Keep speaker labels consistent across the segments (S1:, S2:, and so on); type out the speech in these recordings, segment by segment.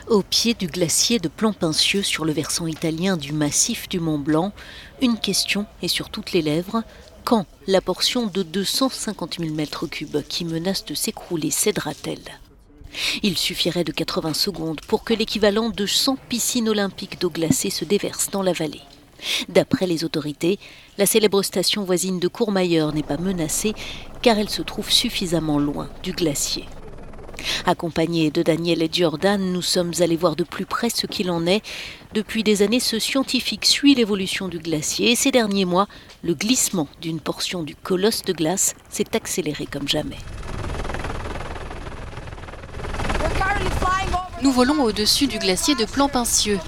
S1: Au pied du glacier de Plampaincieux, sur le versant italien du massif du Mont Blanc, une question est sur toutes les lèvres. Quand la portion de 250 000 mètres cubes qui menace de s'écrouler cédera-t-elle ? Il suffirait de 80 secondes pour que l'équivalent de 100 piscines olympiques d'eau glacée se déverse dans la vallée. D'après les autorités, la célèbre station voisine de Courmayeur n'est pas menacée car elle se trouve suffisamment loin du glacier. Accompagnés de Daniel et Jordan, nous sommes allés voir de plus près ce qu'il en est. Depuis des années, ce scientifique suit l'évolution du glacier et ces derniers mois, le glissement d'une portion du colosse de glace s'est accéléré comme jamais.
S2: Nous volons au-dessus du glacier de Plampaincieux.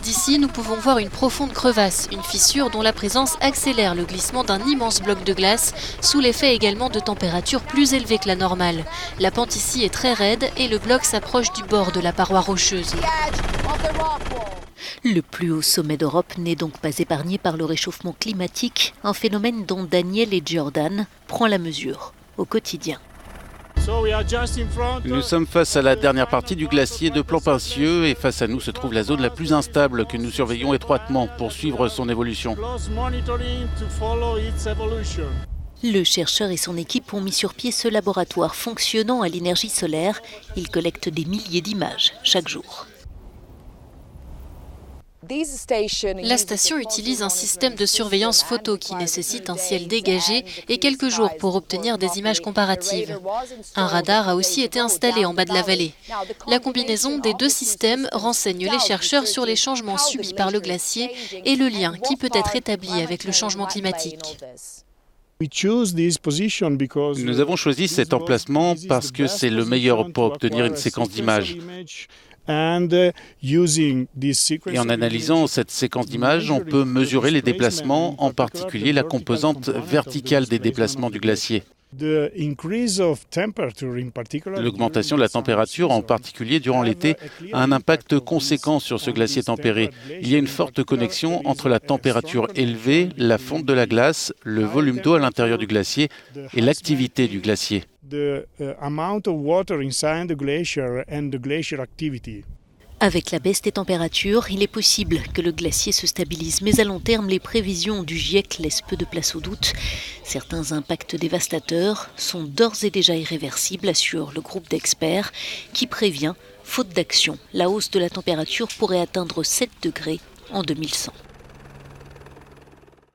S2: D'ici, nous pouvons voir une profonde crevasse, une fissure dont la présence accélère le glissement d'un immense bloc de glace, sous l'effet également de températures plus élevées que la normale. La pente ici est très raide et le bloc s'approche du bord de la paroi rocheuse.
S1: Le plus haut sommet d'Europe n'est donc pas épargné par le réchauffement climatique, un phénomène dont Daniel et Jordan prend la mesure au quotidien.
S3: Nous sommes face à la dernière partie du glacier de Plampaincieux et face à nous se trouve la zone la plus instable que nous surveillons étroitement pour suivre son évolution.
S1: Le chercheur et son équipe ont mis sur pied ce laboratoire fonctionnant à l'énergie solaire. Il collecte des milliers d'images chaque jour.
S2: La station utilise un système de surveillance photo qui nécessite un ciel dégagé et quelques jours pour obtenir des images comparatives. Un radar a aussi été installé en bas de la vallée. La combinaison des deux systèmes renseigne les chercheurs sur les changements subis par le glacier et le lien qui peut être établi avec le changement climatique.
S3: Nous avons choisi cet emplacement parce que c'est le meilleur pour obtenir une séquence d'images. Et en analysant cette séquence d'images, on peut mesurer les déplacements, en particulier la composante verticale des déplacements du glacier. L'augmentation de la température, en particulier durant l'été, a un impact conséquent sur ce glacier tempéré. Il y a une forte connexion entre la température élevée, la fonte de la glace, le volume d'eau à l'intérieur du glacier et l'activité du glacier.
S1: Avec la baisse des températures, il est possible que le glacier se stabilise, mais à long terme, les prévisions du GIEC laissent peu de place au doute. Certains impacts dévastateurs sont d'ores et déjà irréversibles, assure le groupe d'experts, qui prévient, faute d'action, la hausse de la température pourrait atteindre 7 degrés en 2100.